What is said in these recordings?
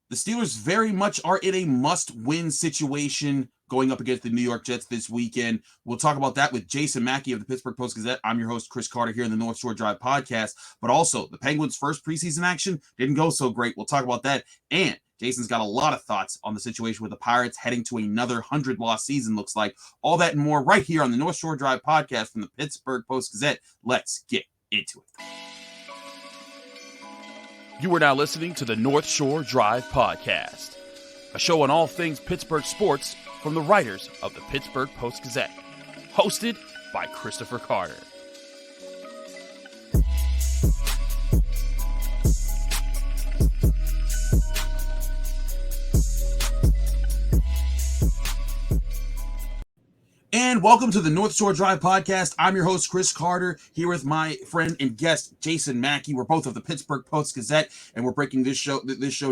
The Steelers very much are in a must-win situation going up against the New York Jets this weekend. We'll talk about that with Jason Mackey of the Pittsburgh Post-Gazette. I'm your host, Chris Carter, here in the North Shore Drive podcast. But also, the Penguins' first preseason action didn't go so great. We'll talk about that. And Jason's got a lot of thoughts on the situation with the Pirates heading to another 100-loss season, looks like. All that and more right here on the North Shore Drive podcast from the Pittsburgh Post-Gazette. Let's get into it. You are now listening to the North Shore Drive Podcast, a show on all things Pittsburgh sports from the writers of the Pittsburgh Post-Gazette, hosted by Christopher Carter. And welcome to the North Shore Drive podcast. I'm your host, Chris Carter, here with my friend and guest, Jason Mackey. We're both of the Pittsburgh Post-Gazette, and we're breaking this show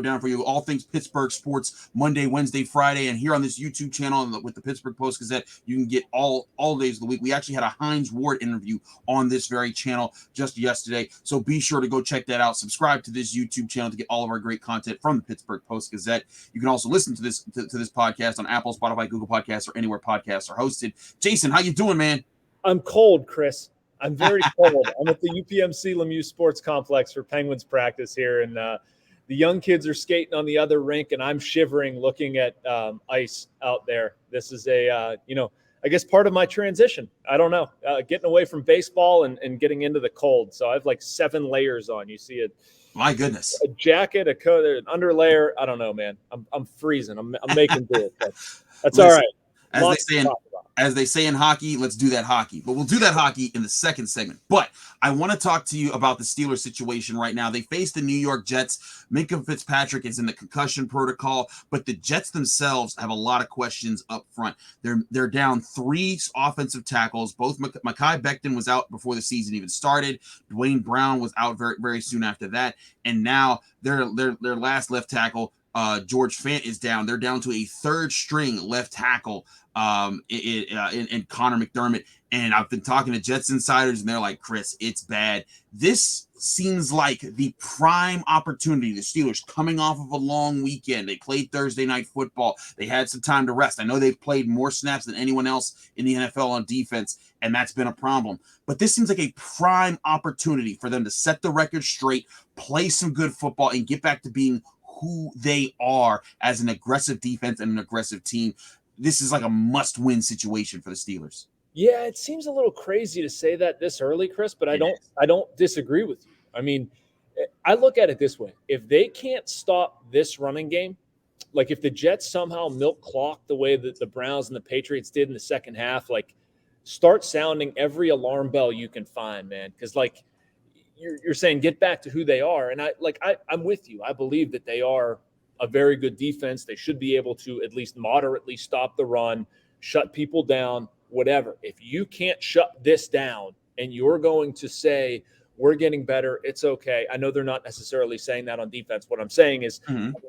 down for you, all things Pittsburgh sports, Monday, Wednesday, Friday, and here on this YouTube channel with the Pittsburgh Post-Gazette, you can get all days of the week. We actually had a Hines Ward interview on this very channel just yesterday, so be sure to go check that out. Subscribe to this YouTube channel to get all of our great content from the Pittsburgh Post-Gazette. You can also listen to this podcast on Apple, Spotify, Google Podcasts, or anywhere podcasts are hosted. Jason, how you doing, man? I'm cold, Chris. I'm very cold. I'm at the UPMC Lemieux Sports Complex for Penguins practice here, and the young kids are skating on the other rink, and I'm shivering looking at ice out there. This is I guess part of my transition. I don't know, getting away from baseball and getting into the cold. So I have like 7 layers on. You see it. My goodness. A jacket, a coat, an underlayer. I don't know, man. I'm freezing. I'm making do it. But that's all right. As they say in hockey, let's do that hockey. But we'll do that hockey in the second segment. But I want to talk to you about the Steelers situation right now. They face the New York Jets. Minkah Fitzpatrick is in the concussion protocol, but the Jets themselves have a lot of questions up front. They're down 3 offensive tackles. Both Mackay Becton was out before the season even started. Dwayne Brown was out very, very soon after that. And now their last left tackle, George Fant, is down. They're down to a third-string left tackle in Connor McDermott. And I've been talking to Jets insiders, and they're like, Chris, it's bad. This seems like the prime opportunity. The Steelers coming off of a long weekend. They played Thursday night football. They had some time to rest. I know they've played more snaps than anyone else in the NFL on defense, and that's been a problem. But this seems like a prime opportunity for them to set the record straight, play some good football, and get back to being who they are as an aggressive defense and an aggressive team. This is like a must-win situation for the Steelers. Yeah, it seems a little crazy to say that this early, Chris, but I don't disagree with you. I mean, I look at it this way. If they can't stop this running game, like if the Jets somehow milk clock the way that the Browns and the Patriots did in the second half, like start sounding every alarm bell you can find, man. Because like you're saying, get back to who they are. And I'm with you. I believe that they are a very good defense. They should be able to at least moderately stop the run, shut people down, whatever. If you can't shut this down and you're going to say, we're getting better, it's okay. I know they're not necessarily saying that on defense. What I'm saying is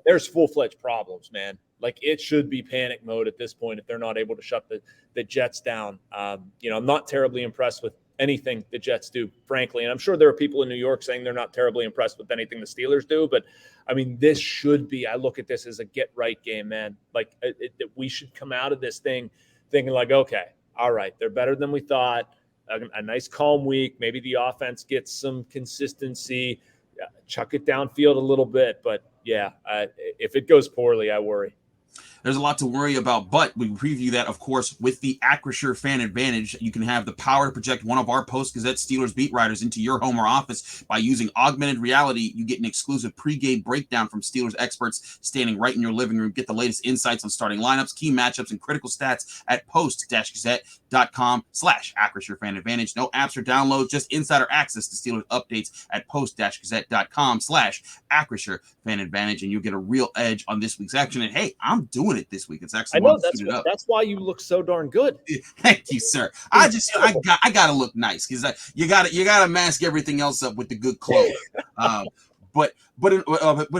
there's full-fledged problems, man. Like it should be panic mode at this point if they're not able to shut the Jets down. I'm not terribly impressed with anything the Jets do, frankly. And I'm sure there are people in New York saying they're not terribly impressed with anything the Steelers do. But, I mean, this should be – I look at this as a get-right game, man. Like, we should come out of this thing thinking like, okay, all right, they're better than we thought. A nice calm week. Maybe the offense gets some consistency. Chuck it downfield a little bit. But, yeah, if it goes poorly, I worry. There's a lot to worry about, but we preview that, of course, with the Acrisure Fan Advantage. You can have the power to project one of our Post-Gazette Steelers beat writers into your home or office by using augmented reality. You get an exclusive pregame breakdown from Steelers experts standing right in your living room. Get the latest insights on starting lineups, key matchups, and critical stats at post-gazette.com/Acrisure Fan Advantage. No apps or downloads, just insider access to Steelers updates at post-gazette.com/Acrisure Fan Advantage, and you'll get a real edge on this week's action. And hey, I'm doing it this week. It's actually that's why you look so darn good. Thank you, sir. I gotta look nice because you gotta mask everything else up with the good clothes. But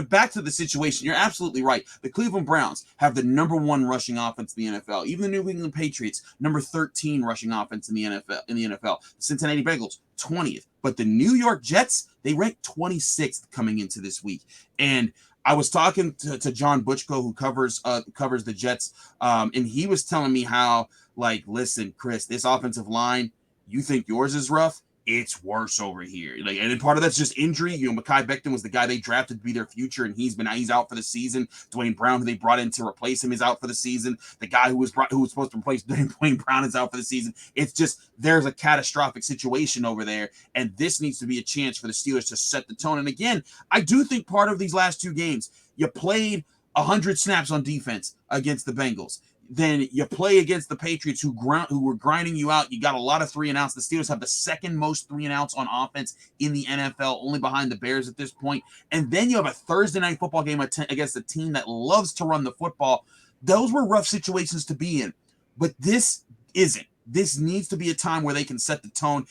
back to the situation, you're absolutely right. The Cleveland Browns have the number 1 rushing offense in the NFL. Even the New England Patriots, number 13 rushing offense in the NFL. The Cincinnati Bengals, 20th. But the New York Jets, They ranked 26th coming into this week. And I was talking to John Butchko, who covers the Jets, and he was telling me how, like, listen, Chris, this offensive line, you think yours is rough? It's worse over here. Like, and part of that's just injury. You know, Mekhi Becton was the guy they drafted to be their future, and he's out for the season. Dwayne Brown, who they brought in to replace him, is out for the season. The guy who was supposed to replace Dwayne Brown is out for the season. It's just, there's a catastrophic situation over there, and this needs to be a chance for the Steelers to set the tone. And again, I do think part of these last two games, you played 100 snaps on defense against the Bengals. Then you play against the Patriots, who were grinding you out. You got a lot of 3-and-outs. The Steelers have the second most 3-and-outs on offense in the NFL, only behind the Bears at this point. And then you have a Thursday night football game against a team that loves to run the football. Those were rough situations to be in, but this isn't. This needs to be a time where they can set the tone.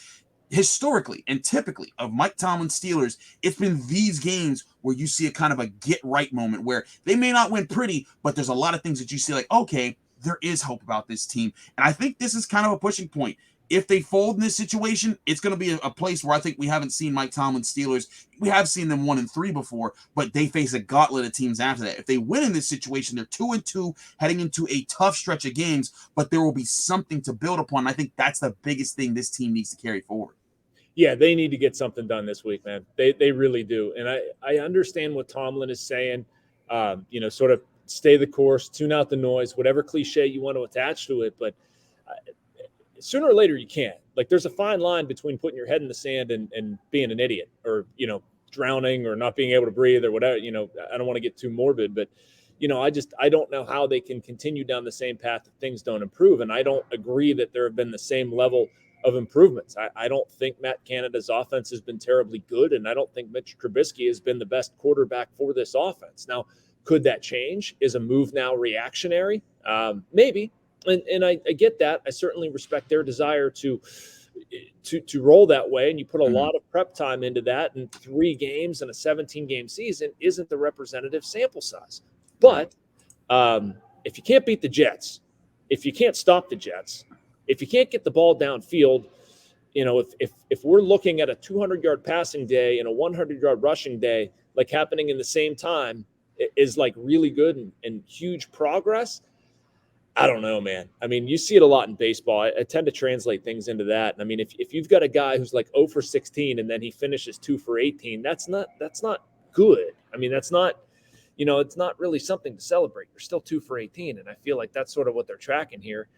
Historically and typically of Mike Tomlin's Steelers, it's been these games where you see a kind of a get right moment where they may not win pretty, but there's a lot of things that you see like, okay, there is hope about this team. And I think this is kind of a pushing point. If they fold in this situation, it's going to be a place where I think we haven't seen Mike Tomlin's Steelers. We have seen them 1-3 before, but they face a gauntlet of teams after that. If they win in this situation, they're 2-2 heading into a tough stretch of games, but there will be something to build upon. I think that's the biggest thing this team needs to carry forward. Yeah, they need to get something done this week, man. They really do. And I understand what Tomlin is saying, sort of stay the course, tune out the noise, whatever cliche you want to attach to it. But sooner or later you can't. Like, there's a fine line between putting your head in the sand and being an idiot, or, drowning or not being able to breathe or whatever. I don't want to get too morbid, but, I don't know how they can continue down the same path if things don't improve. And I don't agree that there have been the same level of improvements. I don't think Matt Canada's offense has been terribly good, and I don't think Mitch Trubisky has been the best quarterback for this offense. Now, could that change? Is a move now reactionary? Maybe. And I get that. I certainly respect their desire to roll that way. And you put a lot of prep time into that, and 3 games in a 17-game season isn't the representative sample size. But if you can't beat the Jets, if you can't stop the Jets, if you can't get the ball downfield, if we're looking at a 200-yard passing day and a 100-yard rushing day, like happening in the same time, is like really good and huge progress. I don't know, man. I mean, you see it a lot in baseball. I tend to translate things into that. And I mean, if you've got a guy who's like 0 for 16 and then he finishes 2 for 18, that's not good. I mean, that's not, it's not really something to celebrate. You're still 2 for 18. And I feel like that's sort of what they're tracking here.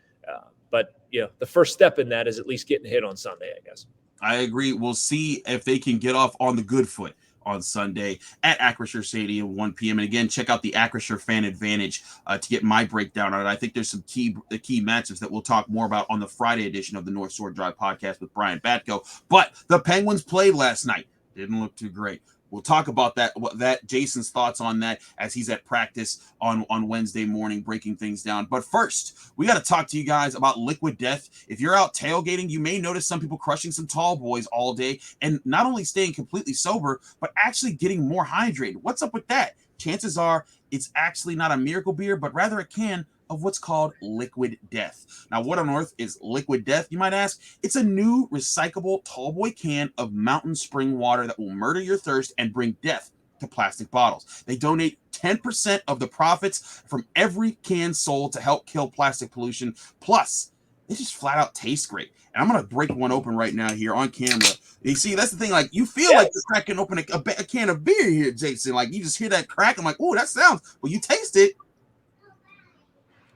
But the first step in that is at least getting hit on Sunday, I guess. I agree. We'll see if they can get off on the good foot on Sunday at Acrisure Stadium, 1 p.m. And again, check out the Acrisure Fan Advantage to get my breakdown on it. I think there's some key matchups that we'll talk more about on the Friday edition of the North Shore Drive podcast with Brian Batko. But the Penguins played last night. Didn't look too great. We'll talk about that Jason's thoughts on that as he's at practice on Wednesday morning, breaking things down. But first, we got to talk to you guys about Liquid Death. If you're out tailgating, you may notice some people crushing some tall boys all day and not only staying completely sober, but actually getting more hydrated. What's up with that? Chances are it's actually not a miracle beer, but rather a can of what's called Liquid Death. Now, what on earth is Liquid Death, you might ask? It's a new recyclable tallboy can of mountain spring water that will murder your thirst and bring death to plastic bottles. They donate 10% of the profits from every can sold to help kill plastic pollution. Plus, they just flat out taste great. And I'm going to break one open right now here on camera. You see, that's the thing. Like, you feel like you're cracking open a can of beer here, Jason. Like, you just hear that crack. I'm like, oh, that sounds, well, you taste it.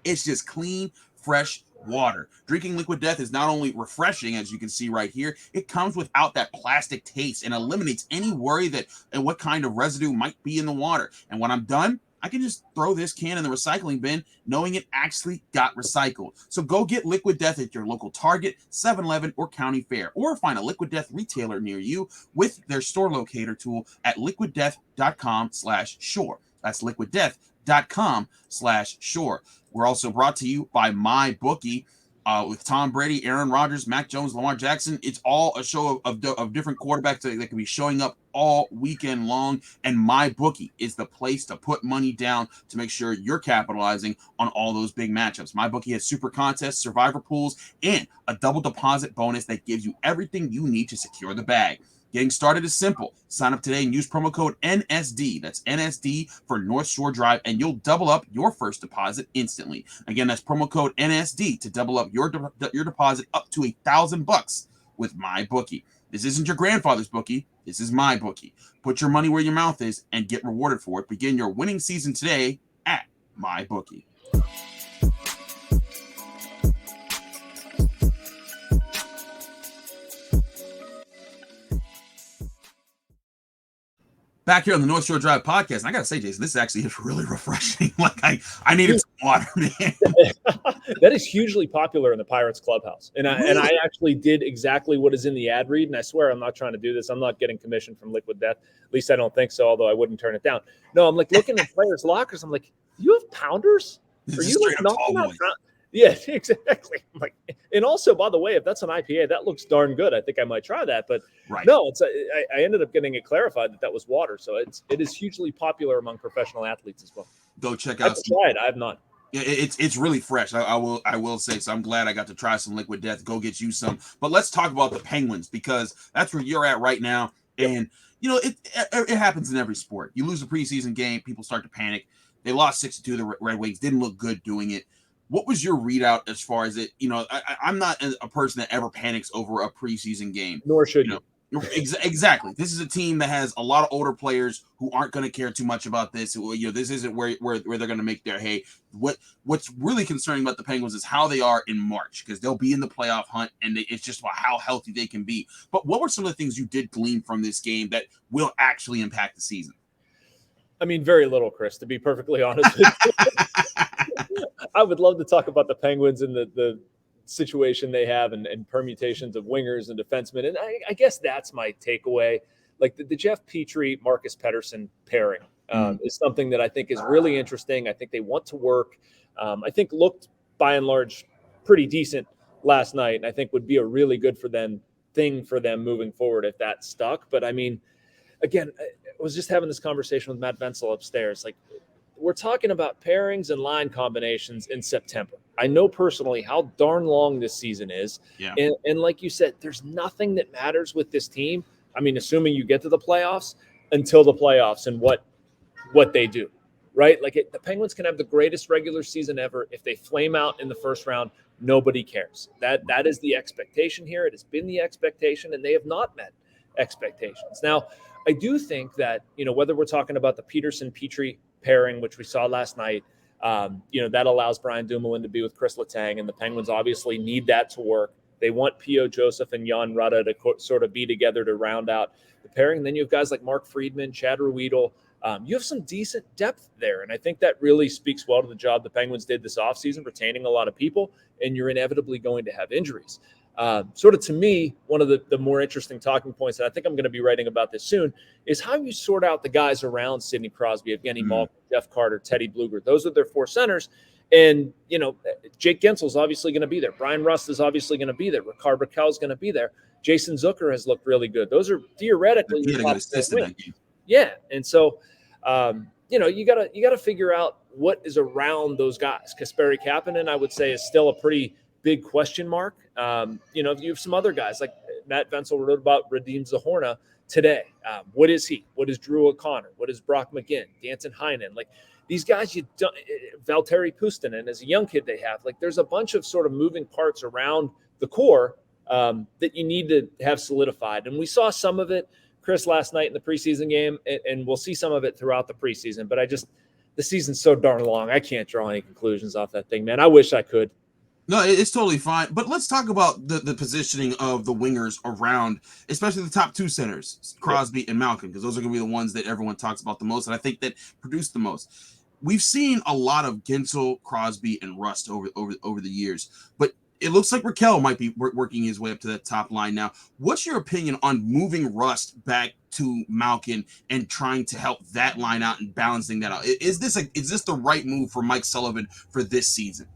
It's just clean, fresh water. Drinking Liquid Death is not only refreshing, as you can see right here, it comes without that plastic taste and eliminates any worry that and what kind of residue might be in the water. And when I'm done, I can just throw this can in the recycling bin, knowing it actually got recycled. So go get Liquid Death at your local Target, 7-Eleven, or County Fair, or find a Liquid Death retailer near you with their store locator tool at liquiddeath.com/shore. That's liquiddeath.com/shore. We're also brought to you by MyBookie with Tom Brady, Aaron Rodgers, Mac Jones, Lamar Jackson. It's all a show of different quarterbacks that can be showing up all weekend long. And MyBookie is the place to put money down to make sure you're capitalizing on all those big matchups. MyBookie has super contests, survivor pools, and a double deposit bonus that gives you everything you need to secure the bag. Getting started is simple. Sign up today and use promo code NSD. That's NSD for North Shore Drive, and you'll double up your first deposit instantly. Again, that's promo code NSD to double up your deposit up to $1,000 with MyBookie. This isn't your grandfather's bookie. This is MyBookie. Put your money where your mouth is and get rewarded for it. Begin your winning season today at MyBookie. Back here on the North Shore Drive podcast, and I gotta say, Jason, this actually is really refreshing. Like I needed some water, man. That is hugely popular in the Pirates clubhouse, and I actually did exactly what is in the ad read. And I swear I'm not trying to do this. I'm not getting commission from Liquid Death. At least I don't think so. Although I wouldn't turn it down. No, I'm like looking at players' lockers. I'm like, you have pounders? Are you like knocking out? Yeah, exactly. Like, and also, by the way, if that's an IPA, that looks darn good. I think I might try that. But no, it's I ended up getting it clarified that was water. So it is hugely popular among professional athletes as well. Go check out. I've tried. I have not. Yeah, it's really fresh. I will say. So I'm glad I got to try some Liquid Death. Go get you some. But let's talk about the Penguins, because that's where you're at right now. And it happens in every sport. You lose a preseason game, people start to panic. They lost 6-2 to the Red Wings. Didn't look good doing it. What was your readout as far as it? I'm not a person that ever panics over a preseason game. Nor should you. Exactly. This is a team that has a lot of older players who aren't going to care too much about this. This isn't where they're going to make their hay. What's really concerning about the Penguins is how they are in March, because they'll be in the playoff hunt, and it's just about how healthy they can be. But what were some of the things you did glean from this game that will actually impact the season? I mean, very little, Chris, to be perfectly honest with you. I would love to talk about the Penguins and the situation they have and permutations of wingers and defensemen. And I guess that's my takeaway. Like the Jeff Petrie, Marcus Pettersson pairing is something that I think is really interesting. I think they want to work. I think looked by and large pretty decent last night, and I think would be a really good thing for them moving forward if that stuck. But I mean, again, I was just having this conversation with Matt Vensel upstairs. Like, we're talking about pairings and line combinations in September. I know personally how darn long this season is. Yeah. And like you said, there's nothing that matters with this team. I mean, assuming you get to the playoffs, until the playoffs and what they do, right? Like the Penguins can have the greatest regular season ever. If they flame out in the first round, nobody cares. That is the expectation here. It has been the expectation, and they have not met expectations. Now, I do think that, whether we're talking about the Peterson-Petrie pairing, which we saw last night, that allows Brian Dumoulin to be with Chris Letang, and the Penguins obviously need that to work. They want P.O. Joseph and Jan Rutta to sort of be together to round out the pairing. And then you have guys like Mark Friedman, Chad Ruedel. You have some decent depth there, and I think that really speaks well to the job the Penguins did this offseason, retaining a lot of people, and you're inevitably going to have injuries. Sort of to me, one of the more interesting talking points, and I think I'm going to be writing about this soon, is how you sort out the guys around Sidney Crosby, Evgeny Malkin, Jeff Carter, Teddy Blueger. Those are their four centers. And, Jake Gensel's obviously going to be there. Brian Rust is obviously going to be there. Ricard Raquel's going to be there. Jason Zucker has looked really good. Those are theoretically Yeah. And so, you gotta figure out what is around those guys. Kasperi Kapanen, I would say, is still a pretty big question mark. You have some other guys like Matt Vensel wrote about Radim Zahorna today. What is he? What is Drew O'Connor? What is Brock McGinn? Danton Heinen? Like these guys, Valtteri Puustinen as a young kid they have. Like there's a bunch of sort of moving parts around the core that you need to have solidified. And we saw some of it, Chris, last night in the preseason game, and we'll see some of it throughout the preseason. But the season's so darn long. I can't draw any conclusions off that thing, man. I wish I could. No, it's totally fine. But let's talk about the positioning of the wingers around, especially the top two centers, Crosby and Malkin, because those are going to be the ones that everyone talks about the most, and I think that produce the most. We've seen a lot of Gensel, Crosby, and Rust over the years, but it looks like Raquel might be working his way up to that top line now. What's your opinion on moving Rust back to Malkin and trying to help that line out and balancing that out? Is this the right move for Mike Sullivan for this season?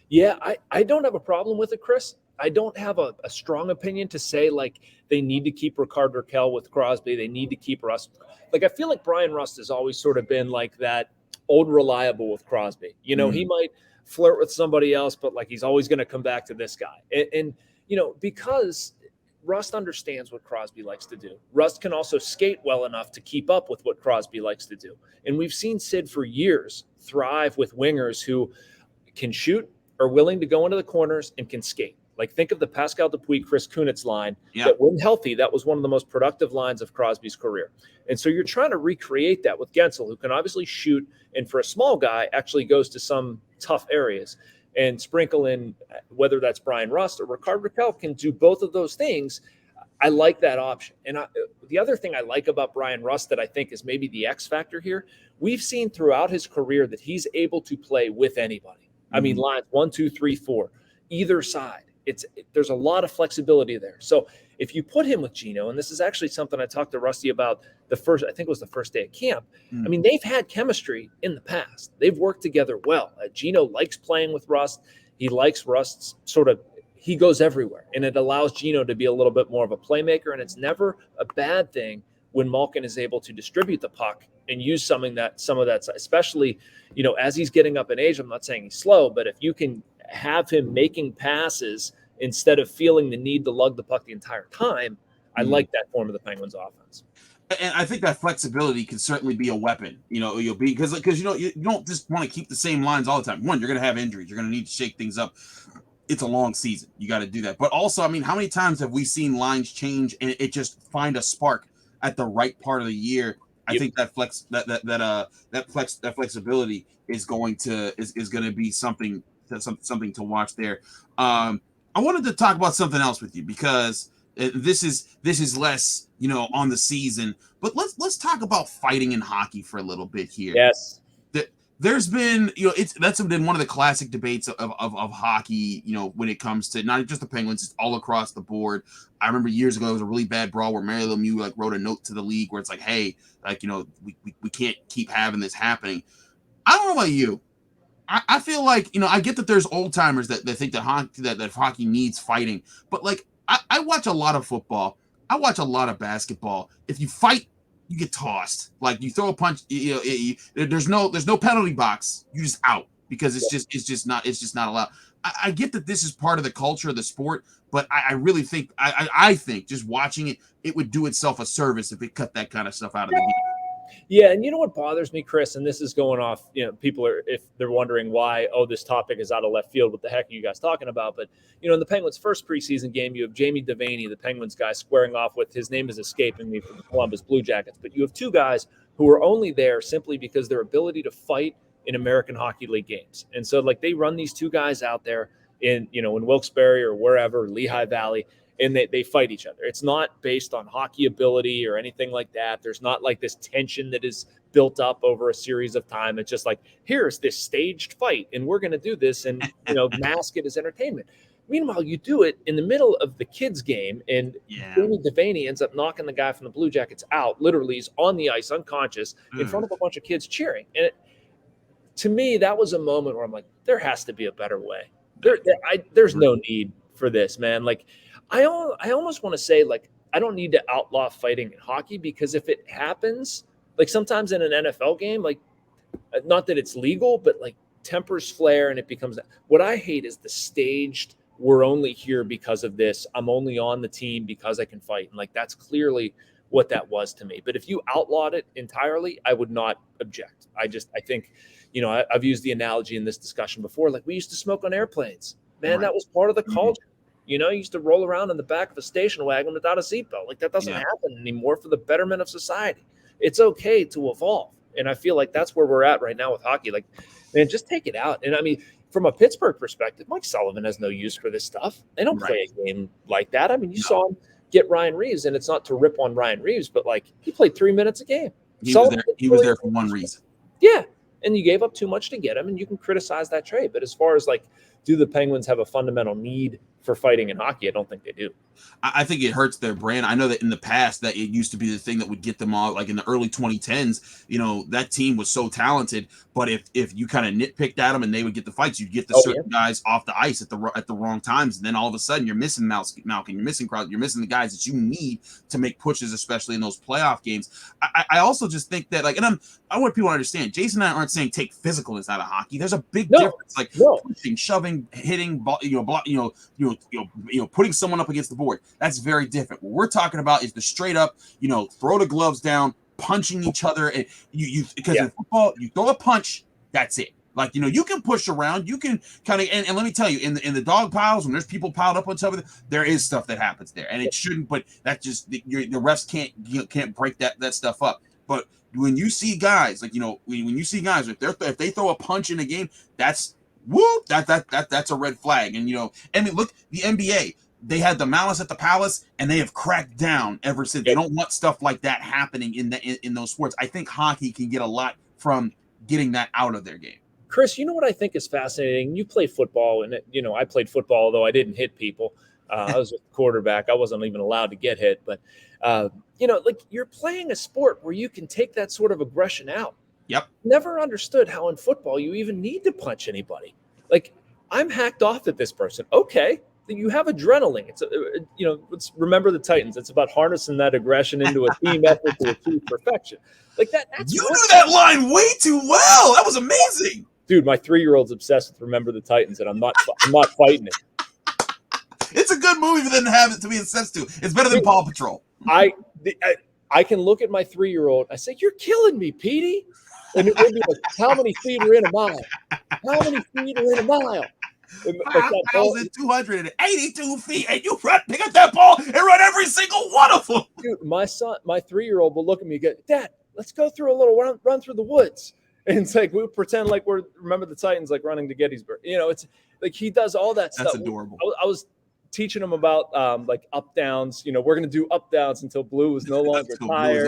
Yeah, I don't have a problem with it, Chris. I don't have a strong opinion to say, like, they need to keep Ricard Raquel with Crosby. They need to keep Rust. Like, I feel like Brian Rust has always sort of been like that old reliable with Crosby. He might flirt with somebody else, but, like, he's always going to come back to this guy. And because Rust understands what Crosby likes to do. Rust can also skate well enough to keep up with what Crosby likes to do. And we've seen Sid for years thrive with wingers who can shoot, are willing to go into the corners, and can skate. Like, think of the Pascal Dupuis, Chris Kunitz line that, when healthy, that was one of the most productive lines of Crosby's career. And so you're trying to recreate that with Gensel, who can obviously shoot, and for a small guy actually goes to some tough areas, and sprinkle in whether that's Brian Rust or Ricard Raquel can do both of those things. I like that option. And the other thing I like about Brian Rust that I think is maybe the X factor here, we've seen throughout his career that he's able to play with anybody. I mean, lines 1, 2, 3, 4, either side. There's a lot of flexibility there. So if you put him with Gino, and this is actually something I talked to Rusty about I think it was the first day of camp. I mean, they've had chemistry in the past. They've worked together well. Gino likes playing with Rust. He likes Rust's he goes everywhere, and it allows Gino to be a little bit more of a playmaker. And it's never a bad thing when Malkin is able to distribute the puck and use some of that, especially, as he's getting up in age. I'm not saying he's slow, but if you can have him making passes instead of feeling the need to lug the puck the entire time, I like that form of the Penguins offense. And I think that flexibility can certainly be a weapon. You'll be because you don't just want to keep the same lines all the time. One, you're going to have injuries. You're going to need to shake things up. It's a long season. You got to do that. But also, I mean, how many times have we seen lines change and it just find a spark at the right part of the year? I think that flexibility is going to be something to watch there. I wanted to talk about something else with you because this is less, on the season, but let's talk about fighting in hockey for a little bit here. Yes. There's been, that's been one of the classic debates of hockey, when it comes to not just the Penguins, it's all across the board. I remember years ago, there was a really bad brawl where Mario Lemieux wrote a note to the league where it's like, hey, we can't keep having this happening. I don't know about you. I feel like, I get that there's old timers that think that hockey needs fighting, but I watch a lot of football. I watch a lot of basketball. If you fight, you get tossed. Like, you throw a punch, there's no penalty box. You're just out because it's just not allowed. I get that this is part of the culture of the sport, but I really think I think just watching it would do itself a service if it cut that kind of stuff out of the game. Yeah, and you know what bothers me, Chris, and this is going off, people if they're wondering why, this topic is out of left field, what the heck are you guys talking about? But, in the Penguins' first preseason game, you have Jamie Devaney, the Penguins guy, squaring off with, his name is escaping me, from the Columbus Blue Jackets, but you have two guys who are only there simply because their ability to fight in American Hockey League games. And so, they run these two guys out there in Wilkes-Barre or wherever, Lehigh Valley, and they fight each other. It's not based on hockey ability or anything like that. There's not this tension that is built up over a series of time. It's just here's this staged fight, and we're going to do this and, mask it as entertainment. Meanwhile, you do it in the middle of the kids' game, and Jamie Devaney ends up knocking the guy from the Blue Jackets out. Literally, he's on the ice, unconscious, in front of a bunch of kids cheering. And to me, that was a moment where I'm like, there has to be a better way. There's no need for this, man. I almost want to say, I don't need to outlaw fighting in hockey, because if it happens, sometimes in an NFL game, not that it's legal, but tempers flare and it becomes what I hate is the staged, we're only here because of this. I'm only on the team because I can fight. And that's clearly what that was to me. But if you outlawed it entirely, I would not object. I think, I've used the analogy in this discussion before. We used to smoke on airplanes, man. Right. That was part of the culture. You used to roll around in the back of a station wagon without a seatbelt. That doesn't happen anymore for the betterment of society. It's okay to evolve. And I feel that's where we're at right now with hockey. Man, just take it out. And I mean, from a Pittsburgh perspective, Mike Sullivan has no use for this stuff. They don't play a game like that. I mean, you saw him get Ryan Reeves, and it's not to rip on Ryan Reeves, but he played 3 minutes a game. He was there for one reason. Yeah. And you gave up too much to get him, and you can criticize that trade. But as far as do the Penguins have a fundamental need for fighting in hockey? I don't think they do. I think it hurts their brand. I know that in the past that it used to be the thing that would get them all, in the early 2010s, that team was so talented. But if you kind of nitpicked at them and they would get the fights, you'd get the certain guys off the ice at the wrong times. And then all of a sudden you're missing Malkin, you're missing Crosby, you're missing the guys that you need to make pushes, especially in those playoff games. I also just think that and I want people to understand, Jason and I aren't saying take physicalness out of hockey. There's a big difference, pushing, shoving, hitting, putting someone up against the board. That's very different. What we're talking about is the straight up, throw the gloves down, punching each other, and because in football, you throw a punch, that's it. Like, you can push around, you can kind of, and let me tell you, in the dog piles, when there's people piled up on top of it, there is stuff that happens there, and it shouldn't. But that's just the refs can't break that stuff up. But when you see guys, like, when you see guys, if they throw a punch in a game, that's that's a red flag. And look, the NBA. They had the malice at the palace, and they have cracked down ever since. They don't want stuff like that happening in those sports. I think hockey can get a lot from getting that out of their game. Chris, you know what I think is fascinating? You play football, and I played football, although I didn't hit people. I was a quarterback. I wasn't even allowed to get hit. But, like, you're playing a sport where you can take that sort of aggression out. Yep. Never understood how in football you even need to punch anybody. Like, I'm hacked off at this person. Okay. You have adrenaline. It's let's remember the Titans. It's about harnessing that aggression into a team effort to achieve perfection. Like that. That's you knew that line way too well. That was amazing, dude. My 3-year-old's obsessed with Remember the Titans, and I'm not fighting it. It's a good movie for them to have it to be obsessed to. It's better than Paw Patrol. I can look at my 3-year-old. I say, "You're killing me, Petey." And it would be like, "How many feet are in a mile? How many feet are in a mile?" 5,282 feet, and you pick up that ball and run every single one of them. Dude, my 3-year-old will look at me and go, "Dad, let's go through a little run through the woods." And it's like we pretend like we're Remember the Titans, like running to Gettysburg. It's like he does all that stuff. That's adorable. I was teaching him about like up downs. We're gonna do up downs until Blue was no longer tired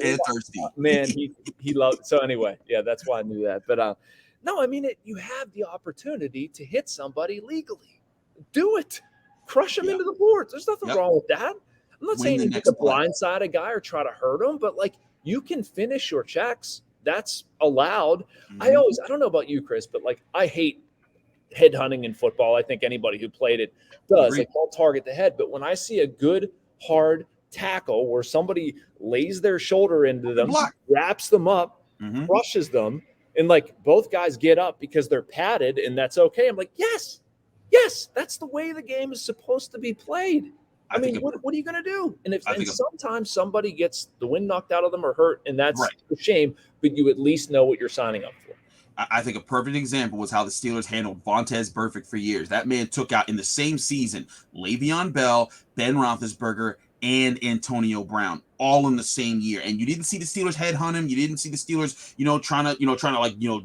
and thirsty. Man, he loved it. So anyway, yeah, that's why I knew that. But no, I mean, you have the opportunity to hit somebody legally. Do it. Crush them into the boards. There's nothing wrong with that. I'm not saying you get to blindside a guy or try to hurt him, but like you can finish your checks. That's allowed. Mm-hmm. I don't know about you, Chris, but like I hate headhunting in football. I think anybody who played it does. Like they'll target the head. But when I see a good, hard tackle where somebody lays their shoulder into them, wraps them up, crushes them, and like both guys get up because they're padded and that's okay. I'm like, yes, that's the way the game is supposed to be played. I mean, what are you going to do? And sometimes somebody gets the wind knocked out of them or hurt, and that's a shame, but you at least know what you're signing up for. I think a perfect example was how the Steelers handled Vontaze Burfict for years. That man took out in the same season Le'Veon Bell, Ben Roethlisberger, and Antonio Brown, all in the same year. And you didn't see the Steelers headhunt him. You didn't see the Steelers, trying to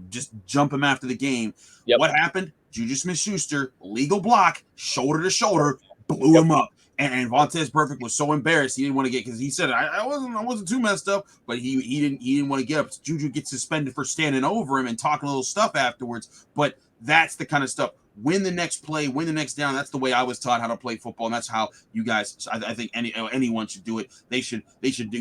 just jump him after the game. Yep. What happened? Juju Smith-Schuster, legal block, shoulder to shoulder, blew him up. And Vontaze Burfict was so embarrassed he didn't want to get, because he said I wasn't too messed up, but he didn't want to get up. Juju gets suspended for standing over him and talking a little stuff afterwards. But that's the kind of stuff. Win the next play, win the next down. That's the way I was taught how to play football, and that's how you guys. I think anyone should do it. They should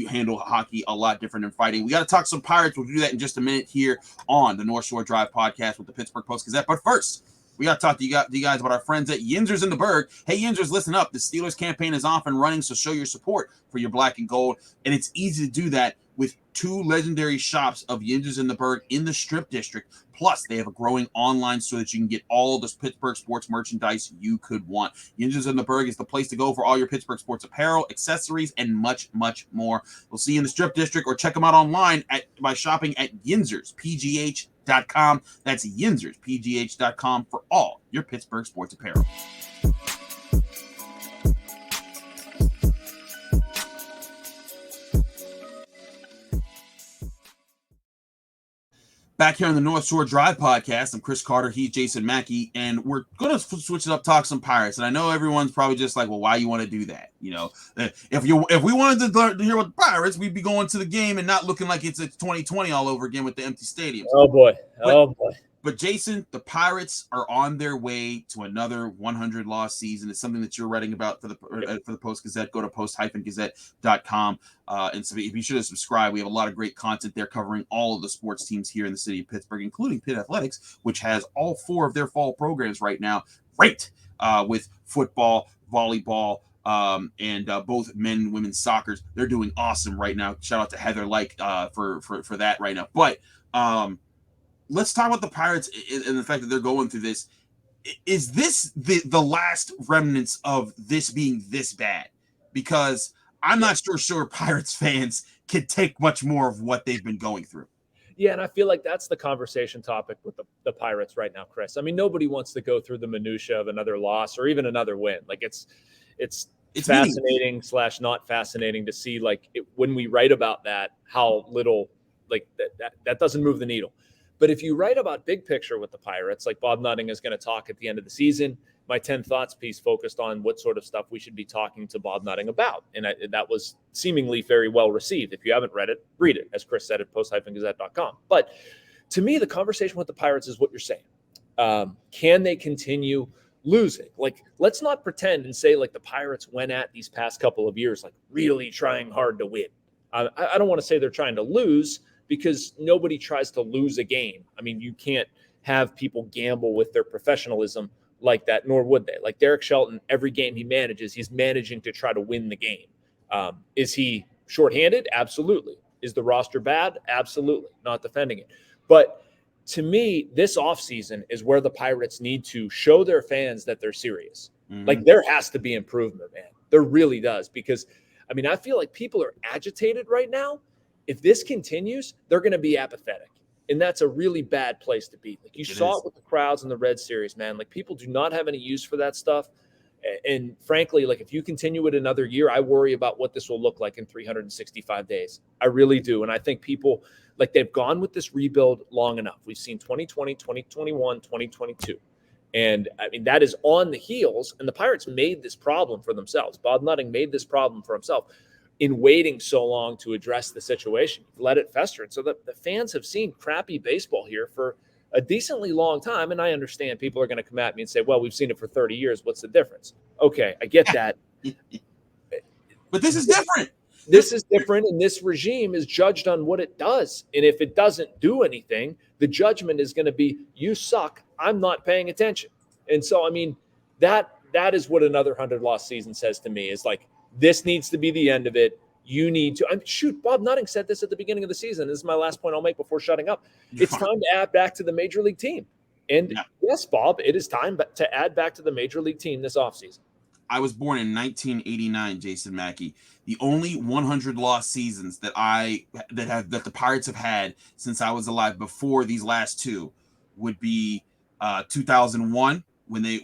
handle hockey a lot different than fighting. We got to talk some Pirates. We'll do that in just a minute here on the North Shore Drive podcast with the Pittsburgh Post-Gazette. But first, we got to talk to you guys about our friends at Yinzers in the Berg. Hey, Yinzers, listen up. The Steelers campaign is off and running, so show your support for your black and gold. And it's easy to do that with 2 legendary shops of Yinzers in the Berg in the Strip District. Plus, they have a growing online store that you can get all the Pittsburgh sports merchandise you could want. Yinzers in the Berg is the place to go for all your Pittsburgh sports apparel, accessories, and much, much more. We'll see you in the Strip District, or check them out online by shopping at YinzersPGH.com. That's YinzersPGH.com for all your Pittsburgh sports apparel. Back here on the North Shore Drive podcast, I'm Chris Carter. He's Jason Mackey, and we're going to switch it up, talk some Pirates. And I know everyone's probably just like, well, why you want to do that? If we wanted to hear about the Pirates, we'd be going to the game and not looking like it's 2020 all over again with the empty stadiums. Oh boy. But Jason, the Pirates are on their way to another 100-loss season. It's something that you're writing about for the Post-Gazette. Go to post-gazette.com. And so if you should have subscribed, we have a lot of great content there covering all of the sports teams here in the city of Pittsburgh, including Pitt Athletics, which has all 4 of their fall programs right now. Great with football, volleyball, and both men and women's soccer. They're doing awesome right now. Shout out to Heather for that right now. But let's talk about the Pirates and the fact that they're going through this. is this the last remnants of this being this bad? Because I'm not sure Pirates fans can take much more of what they've been going through. Yeah, and I feel like that's the conversation topic with the Pirates right now, Chris. I mean, nobody wants to go through the minutia of another loss or even another win. Like it's fascinating / not fascinating to see when we write about that, how little that doesn't move the needle. But if you write about big picture with the Pirates, like Bob Nutting is going to talk at the end of the season, my 10 thoughts piece focused on what sort of stuff we should be talking to Bob Nutting about. And that was seemingly very well received. If you haven't read it, read it, as Chris said at post-gazette.com. But to me, the conversation with the Pirates is what you're saying. Can they continue losing? Like, let's not pretend and say like the Pirates went at these past couple of years, like really trying hard to win. I don't want to say they're trying to lose, because nobody tries to lose a game. I mean, you can't have people gamble with their professionalism like that, nor would they. Like Derek Shelton, every game he manages, he's managing to try to win the game. Is he shorthanded? Absolutely. Is the roster bad? Absolutely. Not defending it. But to me, this offseason is where the Pirates need to show their fans that they're serious. Mm-hmm. Like there has to be improvement, man. There really does. Because, I mean, I feel like people are agitated right now. If this continues, they're going to be apathetic. And that's a really bad place to be. Like you saw it with the crowds in the Red Series, man. Like people do not have any use for that stuff. And frankly, like if you continue it another year, I worry about what this will look like in 365 days. I really do. And I think people, like they've gone with this rebuild long enough. We've seen 2020, 2021, 2022. And I mean, that is on the heels. And the Pirates made this problem for themselves. Bob Nutting made this problem for himself in waiting so long to address the situation. Let it fester. And so the fans have seen crappy baseball here for a decently long time. And I understand people are going to come at me and say, well, we've seen it for 30 years. What's the difference? Okay, I get that. But this is different. This is different. And this regime is judged on what it does. And if it doesn't do anything, the judgment is going to be, you suck. I'm not paying attention. And so, I mean, that is what another 100-loss season says to me, is like, this needs to be the end of it. You need to Bob Nutting said this at the beginning of the season. This is my last point I'll make before shutting up. It's time to add back to the major league team. And yes, Bob, it is time to add back to the major league team this offseason. I was born in 1989, Jason Mackey. The only 100-loss seasons that the Pirates have had since I was alive before these last two would be 2001. When they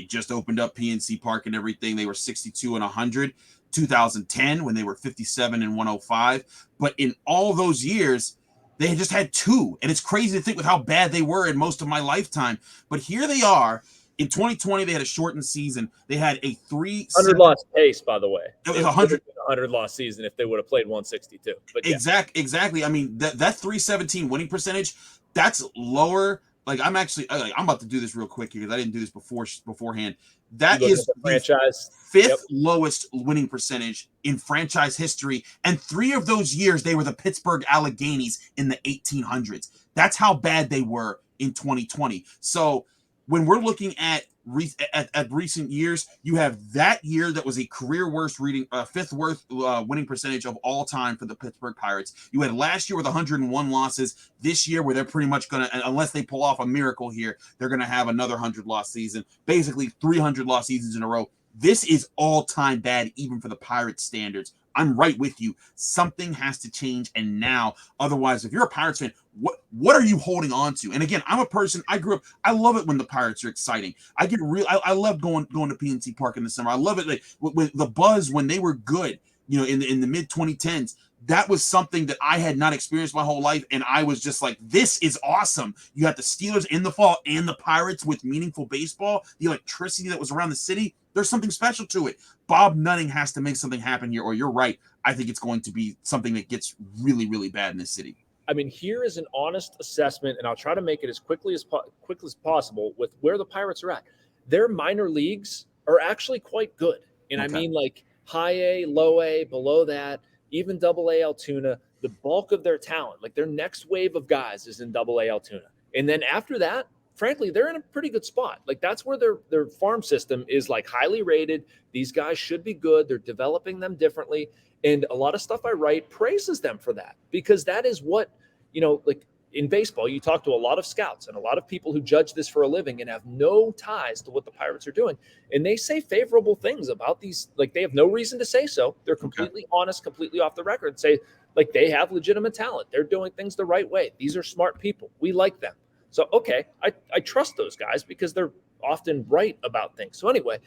just opened up PNC Park and everything, they were 62 and 100. 2010 when they were 57 and 105. But in all those years, they had just had two, and it's crazy to think with how bad they were in most of my lifetime. But here they are. In 2020, they had a shortened season. They had a 100-loss pace, by the way. It was 100-loss season if they would have played 162. But yeah. Exactly. I mean, that 317 winning percentage, that's lower. Like I'm about to do this real quick here because I didn't do this beforehand. That is the franchise fifth lowest winning percentage in franchise history, and 3 of those years they were the Pittsburgh Alleghenies in the 1800s. That's how bad they were in 2020. So when we're looking at recent years, you have that year that was a career worst fifth worst winning percentage of all time for the Pittsburgh Pirates. You had last year with 101 losses. This year, where they're pretty much going to, unless they pull off a miracle here, they're going to have another 100-loss season. Basically, 300-loss seasons in a row. This is all-time bad, even for the Pirates standards. I'm right with you. Something has to change, and now. Otherwise, if you're a Pirates fan, what are you holding on to? And again, I'm a person. I grew up. I love it when the Pirates are exciting. I get real. I love going to PNC Park in the summer. I love it like with the buzz when they were good. In the mid 2010s. That was something that I had not experienced my whole life, and I was just like, this is awesome. You got the Steelers in the fall and the Pirates with meaningful baseball, the electricity that was around the city. There's something special to it. Bob Nutting has to make something happen here, or you're right. I think it's going to be something that gets really, really bad in this city. I mean, here is an honest assessment, and I'll try to make it as quickly as possible with where the Pirates are at. Their minor leagues are actually quite good. And okay. I mean, like high A, low A, below that, even double A Altoona, the bulk of their talent, like their next wave of guys is in double A Altoona. And then after that, frankly, they're in a pretty good spot. Like that's where their farm system is like highly rated. These guys should be good. They're developing them differently. And a lot of stuff I write praises them for that, because that is what, like in baseball, you talk to a lot of scouts and a lot of people who judge this for a living and have no ties to what the Pirates are doing. And they say favorable things about these. Like, they have no reason to say so. They're completely honest, completely off the record, say, like, they have legitimate talent. They're doing things the right way. These are smart people. We like them. So, okay, I trust those guys because they're often right about things. So anyway,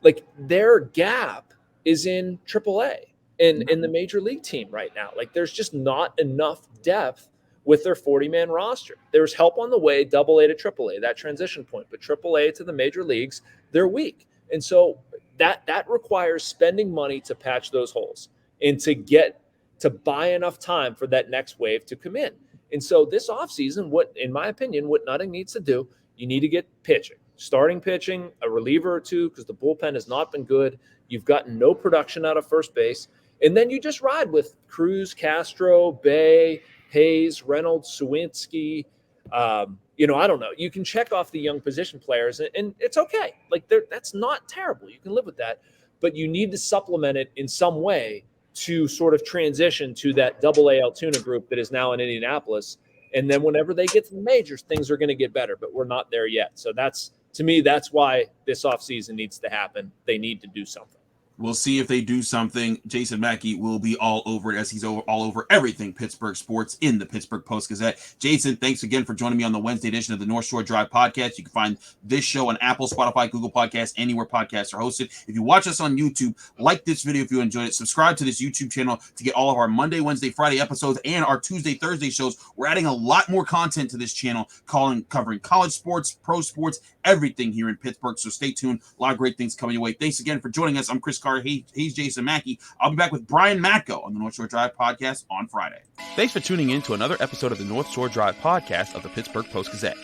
like, their gap is in AAA and in the major league team right now. Like, there's just not enough depth with their 40-man roster. There's help on the way, AA to AAA, that transition point, but AAA to the major leagues, they're weak. And so that requires spending money to patch those holes and to buy enough time for that next wave to come in. And so this offseason, in my opinion, what Nutting needs to do, you need to get pitching, starting pitching, a reliever or two, because the bullpen has not been good. You've gotten no production out of first base. And then you just ride with Cruz, Castro, Bay, Hayes, Reynolds, Sawinski. I don't know. You can check off the young position players, and it's okay. Like, that's not terrible. You can live with that. But you need to supplement it in some way to sort of transition to that AA Altoona group that is now in Indianapolis. And then whenever they get to the majors, things are going to get better. But we're not there yet. So to me, that's why this offseason needs to happen. They need to do something. We'll see if they do something. Jason Mackey will be all over it, as he's all over everything Pittsburgh sports in the Pittsburgh Post-Gazette. Jason, thanks again for joining me on the Wednesday edition of the North Shore Drive podcast. You can find this show on Apple, Spotify, Google Podcasts, anywhere podcasts are hosted. If you watch us on YouTube, like this video if you enjoyed it. Subscribe to this YouTube channel to get all of our Monday, Wednesday, Friday episodes and our Tuesday, Thursday shows. We're adding a lot more content to this channel, covering college sports, pro sports, everything here in Pittsburgh. So stay tuned. A lot of great things coming your way. Thanks again for joining us. I'm Chris Carter. He's Jason Mackey. I'll be back with Brian Matko on the North Shore Drive podcast on Friday. Thanks for tuning in to another episode of the North Shore Drive podcast of the Pittsburgh Post-Gazette.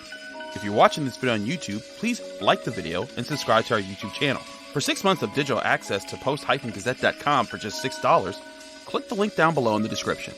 If you're watching this video on YouTube, please like the video and subscribe to our YouTube channel. For 6 months of digital access to post-gazette.com for just $6, click the link down below in the description.